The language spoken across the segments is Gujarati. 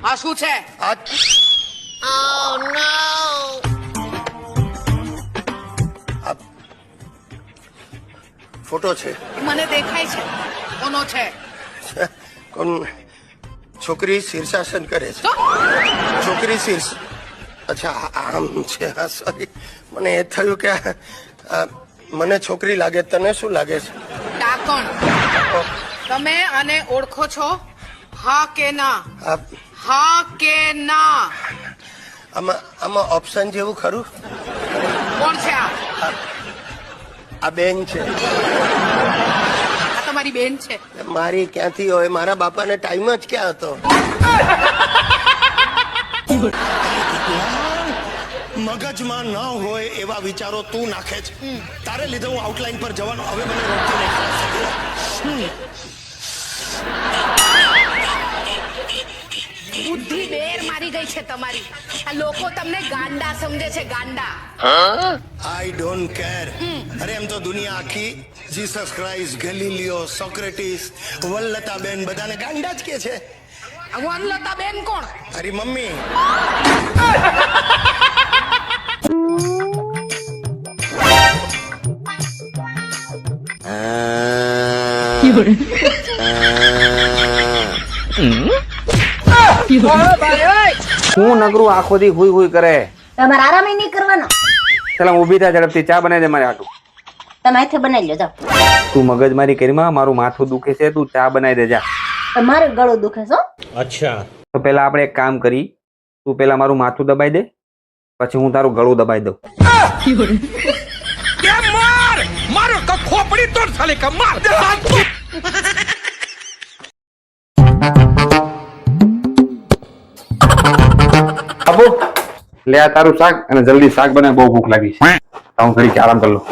આ શું છે? ફોટો છે. મને દેખાય છે. કોનો છે? કોણ? છોકરી શીર્ષાસન કરે છે. છોકરી શીર્ષ. અચ્છા આમ છે. સોરી, મને એ થયું કે મને છોકરી લાગે. તને શું લાગે છે? ડાકણ. તમે આને ઓળખો છો? હા કે ના? હા કે ના? આમાં ઓપ્શન જેવું ખરું? કોણ છે આ? આ બેન છે. આ તમારી બેન છે? મારી ક્યાંથી હોય? મારા બાપાને ટાઈમ જ ક્યાં હતો? મગજમાં ન હોય એવા વિચારો તું નાખે છે. તારે લીધે હું આઉટલાઈન પર જવાનો. હવે મને રોકતી નહીં. બુદ્ધિ બેર મારી ગઈ છે તમારી. આ લોકો તમને ગાંડા સમજે છે. ગાંડા. I don't care. અરે એમ તો દુનિયા આખી જીસસ ક્રાઇસ્ટ, ગેલીલિયો, સોક્રેટિસ, વલ્લતાબેન બધાને ગાંડા જ કે છે. વનલતા બેન કોણ? અરે મમ્મી. હું નગરું આખો દી હુઈ હુઈ કરે. તમારે આરામ નહીં કરવાનો. ચાલ ઊભી થા, ઝડપથી ચા બનાવી દે મારે હાટું. તમે હાથે બનાવી લો. જાઓ. તું મગજમારી કરીમાં, મારું માથું દુખે છે. તું ચા બનાવી દે જા. તમારે ગળું દુખે છે. અચ્છા, તો પેલા આપણે એક કામ કરી. તું પેલા મારું માથું દબાઈ દે, પછી હું તારું ગળું દબાઈ દઉં. મારો ખોપડી તોડ સાલે કા માર. બાબુ લે આ તારું શાક, અને જલ્દી શાક બનાવ. બહુ ભૂખ લાગી છે. હું ઘડી આરામ કરી લઉં.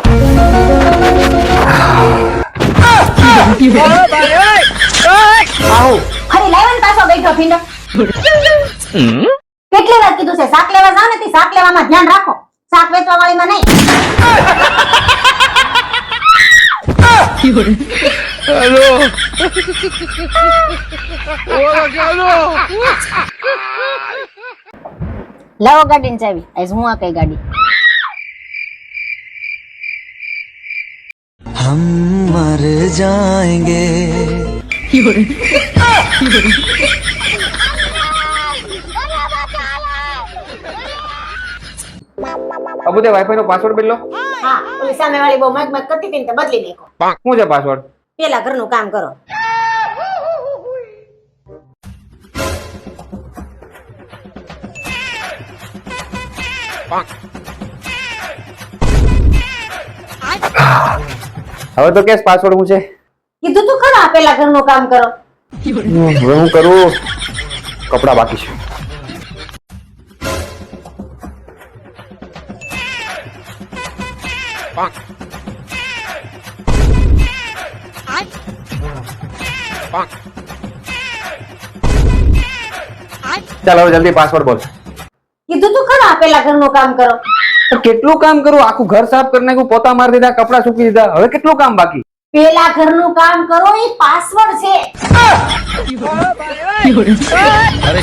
ફરી લાવ્યો ને પાછો બેઠો ભીંડો. કેટલી વાર કીધું છે શાક લેવા જાવ ને, શાક લેવામાં ધ્યાન રાખો. શાક વેચવા વાળીમાં નહીં. લાવો ગાડીની ચાવી. આજ હું આ કઈ ગાડી. हम मर जाएंगे. બાબુ તે વાઈફાઈ નો પાસવર્ડ બદલો. હા, ઓલી સામે વાળી બહુ મગ મગ કરતી હતી ને તો બદલી નાખો. શું છે પાસવર્ડ? પેલા ઘરનું કામ કરો. હવે તો કેસ પાસવર્ડ હું છે? કીધું તું ખરા પેલા ઘરનું કામ કરો. હવે હું કરું? કપડા બાકી છે. ચાલ હવે જલ્દી પાસવર્ડ બોલ. કીધું તું ખરા પેલા ઘરનું કામ કરો. કેટલું કામ કરું? આખું ઘર સાફ કરી નાખ્યું, પોતા મારી દીધા, કપડા સૂકી દીધા. હવે કેટલું કામ બાકી? પેલા ઘરનું કામ કરો એ પાસવર્ડ છે. अरे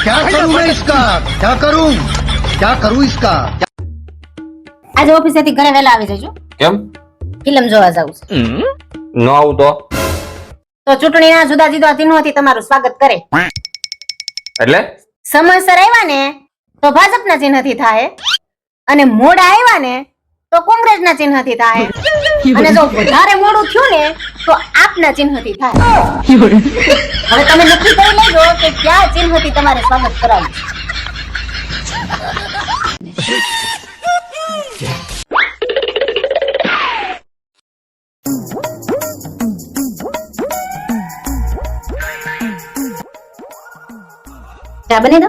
क्या करूं मैं इसका? क्या करूं इसका? આજે ઓફિસેથી ઘરે વહેલા આવી જજો. કેમ? ફિલ્મ જોવા જાવું છે. ન આવું તો ચૂંટણીના જુદા જુદા ચિહ્નોથી તમારું સ્વાગત કરે. એટલે સમયસર આવ્યા ને તો ભાજપના ચિહ્નથી થાય, અને મોડા આવ્યા ને તો કોંગ્રેસના ચિહ્નથી થાય, અને જો વધારે મોડું થયું ને તો આપના ચિહ્નથી થાય. હવે તમે નક્કી કરી લેજો કે કયા ચિહ્નથી તમારે સ્વાગત કરાવવું. ચા બની દો.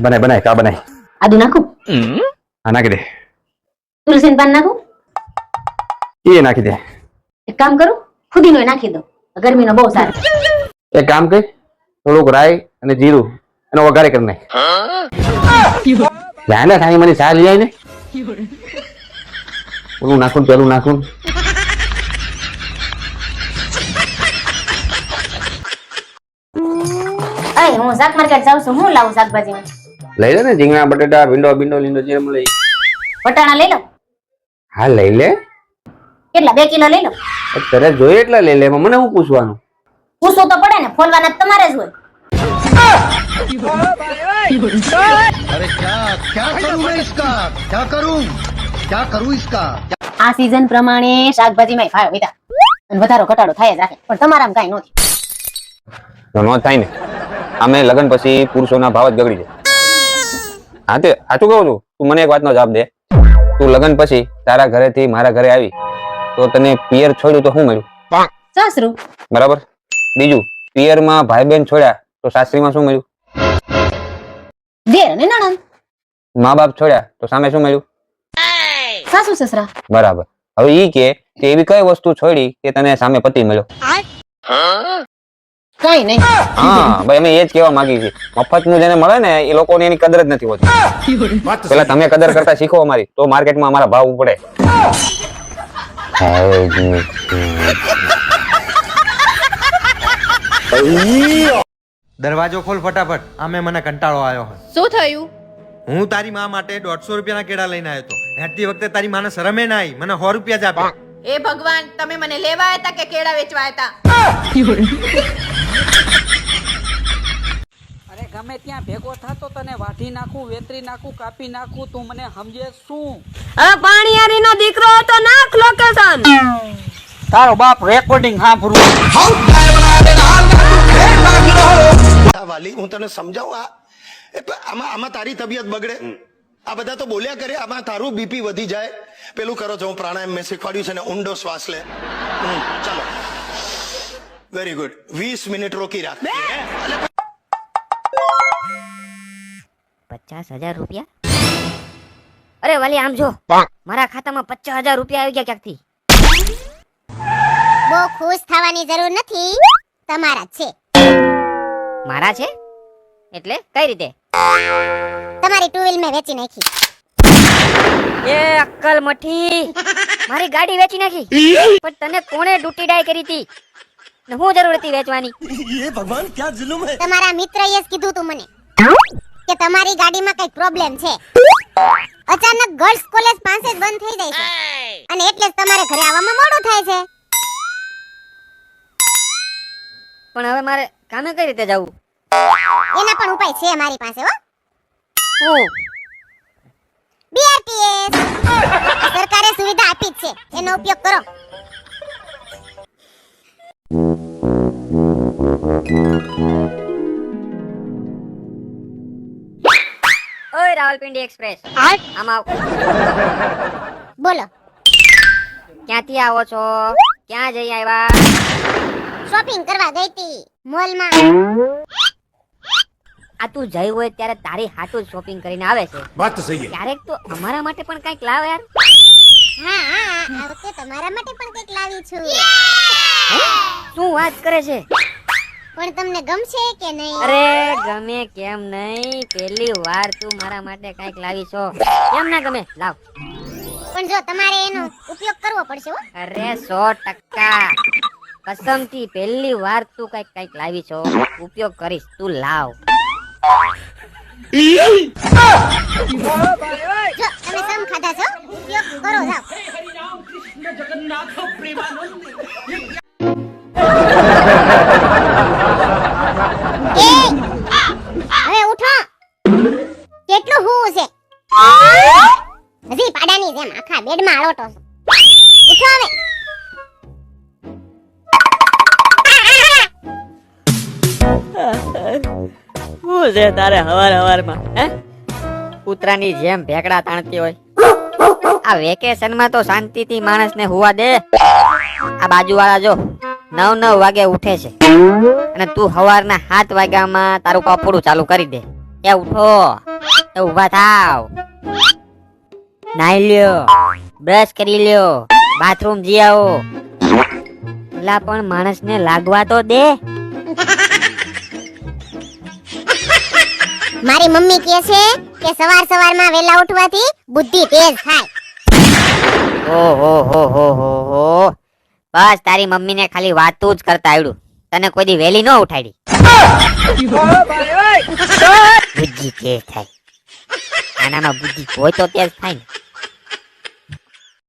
બનાય કા બનાય. આદુ નાખું? હા નાખી દે. તુલસીનું પાન નાખું? એ નાખી દે. એક કામ કરું, ફુદીનો નાખી દો. ગરમીનો બહુ સારો. એક કામ કર, થોડુંક રાઈ અને જીરું એનો વઘારે કરી નાખ. જાય ને થાળી મને ચા લઈ આવી ને. ઓલું નાખું પેલું નાખું. નહીં, હું શાક માર્કેટ જાઉં છું. હું લાવું શાકભાજી? લઈ લે ને રીંગણા બટેટા ભીંડો ભીંડો લીંડો જે મળે ઈ. વટાણા લઈ લો. હા લઈ લે. કેટલા? 2 કિલો લઈ લો. તારે જોઈએ એટલા લઈ લે, એમાં મને શું પૂછવાનું? પૂછવું તો પડે ને, ફોલવાના તો તમારે જ હોય. अरे क्या करूं मैं इसका, क्या करूं इसका? આ સીઝન પ્રમાણે શાકભાજીમાં ભાવ વધ્યા અને વધારો ઘટાડો થાય જ રાખે, પણ તમારામાં કાંઈ નથી. તો નો થાય ને. અમે લગ્ન પછી પુરુષોના ભાવ જ બગડી જાય. હા તે સાચું કહું છું. તું મને એક વાતનો જવાબ દે. તું લગ્ન પછી તારા ઘરેથી મારા ઘરે આવી તો તને પિયર છોડ્યું તો શું મળ્યું? સાસરું. બરાબર. બીજું, પિયરમાં ભાઈ બહેન છોડ્યા તો સાસરીમાં શું મળ્યું? દેર અને નણંદ. મા બાપ છોડ્યા તો સામે શું મળ્યું? સાસુ સસરા. બરાબર. હવે ઈ કે એવી કઈ વસ્તુ છોડી કે તને સામે પતિ મળ્યો? કાંઈ નહીં. હા ભાઈ, અમે એ જ કહેવા માંગી છીએ. મફતનું જેને મળે ને એ લોકોને એની કદર જ નથી હોતી. પેલા તમે કદર કરતા શીખો અમારી, તો માર્કેટમાં અમારા ભાવ ઉપડે. દરવાજો ખોલ ફટાફટ. આમે મને કંટાળો આવ્યો છે. શું થયું? હું તારી માં માટે 150 રૂપિયાના કેળા લઈને આવ્યો હતો. હેઠતી વખતે તારી માને શરમે ના આવી. મને 100 રૂપિયા જ આપ્યા. એ ભગવાન, તમે મને લેવા આવ્યા હતા કે કેળા વેચવા આવ્યા અરે ગમે ત્યાં ભેગો થાતો તને વાઢી નાખું, વેતરી નાખું, કાપી નાખું, તું મને સમજે શું? હવે પાણીયારીનો દીકરો તો નાખ લોકેશન. તારો બાપ રેકોર્ડિંગ સાંભળું. વાલી હું તને સમજાવું, આમાં તારી તબિયત બગડે, આ બધા તો બોલ્યા કરે, આમાં તારું બીપી વધી જાય. પેલું કરો છો, હું પ્રાણાયામ મેં શીખવાડ્યું છે ને, ઊંડો શ્વાસ લે. ચાલો, વેરી ગુડ. 20 મિનિટ રોકી રાખ. 50,000 રૂપિયા? અરે વાલી આમ જો, મારા ખાતામાં 50,000 રૂપિયા આવી ગયા ક્યાંકથી. બહુ ખુશ થવાની જરૂર નથી, તમારા જ છે. મારા છે એટલે કઈ રીતે? તમારી 2 વ્હીલ મેં વેચી નાખી. એ અક્કલ મઠી, મારી ગાડી વેચી નાખી? પણ તને કોણે ડૂટી ડાય કરી હતી ને હું જરૂર હતી વેચવાની? તમારા મિત્રએ જ કીધું તું મને કે તમારી ગાડીમાં કઈક પ્રોબ્લેમ છે. અચાનક ગર્લ્સ કોલેજ પાસે જ બંધ થઈ જાય છે અને એટલે જ તમારે ઘરે આવવામાં મોડું થાય છે. પણ હવે મારે કામે કઈ રીતે જવું? એના પણ ઉપાય છે મારી પાસે. હો, હું BRTS સરકારે સુવિધા આપી જ છે, એનો ઉપયોગ કરો. ઓય રાવલપિંડી એક્સપ્રેસ, આમ આવ. બોલો, ક્યાંથી આવો છો? ક્યાં જઈ આવ્યા? શોપિંગ કરવા ગઈ હતી મોલમાં. આ તું જઈ હોય ત્યારે તારી હાટું જ શોપિંગ કરીને આવે છે. વાત સહી. ક્યારેક તો અમારા માટે પણ કંઈક લાવ યાર. હા હા, આ વખતે તમારા માટે પણ કંઈક લાવી છું. શું વાત કરે છે? પણ તમને ગમશે કે નહીં? અરે ગમે કેમ નહીં, પહેલી વાર તું મારા માટે કંઈક લાવી છો. કેમ ના ગમે? લાવ. પણ જો તમારે એનો ઉપયોગ કરવો પડશે. હો, અરે 100%. કસમથી પહેલી વાર તું કંઈક લાવી છો, ઉપયોગ કરીશ. તું લાવ. જો તમે સમ ખાધા છો, ઉપયોગ કરો. જાવ. હવે ઉઠો. કેટલું હું છે? હજી પાડાની જેમ આખા બેડમાં આળોટો છો. ઉઠો હવે. શું છે તારે હવાર-હવારમાં? હે, કૂતરાની જેમ ભેકડા તાણતી હોય. આ વેકેશનમાં તો શાંતિથી માણસને હુવા દે. આ બાજુવાળા જો 9 વાગે ઉઠે છે અને તું સવારના 7 વાગ્યામાં તારું કપડું ચાલુ કરી દે. એ ઉઠો, એ ઊભા થાવ, નાઈ લ્યો, બ્રશ કરી લ્યો, બાથરૂમ જી આવો. એલા પણ માણસને લાગવા તો દે. મારી મમ્મી કહે છે કે સવારમાં વેલા ઉઠવાથી બુદ્ધિ તેજ થાય. ઓહો હો હો હો હો, બસ તારી મમ્મીને ખાલી વાતું જ કરતા આવડ્યું. તને કોઈ દી વેલી ન ઉઠાડી બુદ્ધિ તેજ થાય આનામાં બુદ્ધિ હોય તો તેજ થાય ને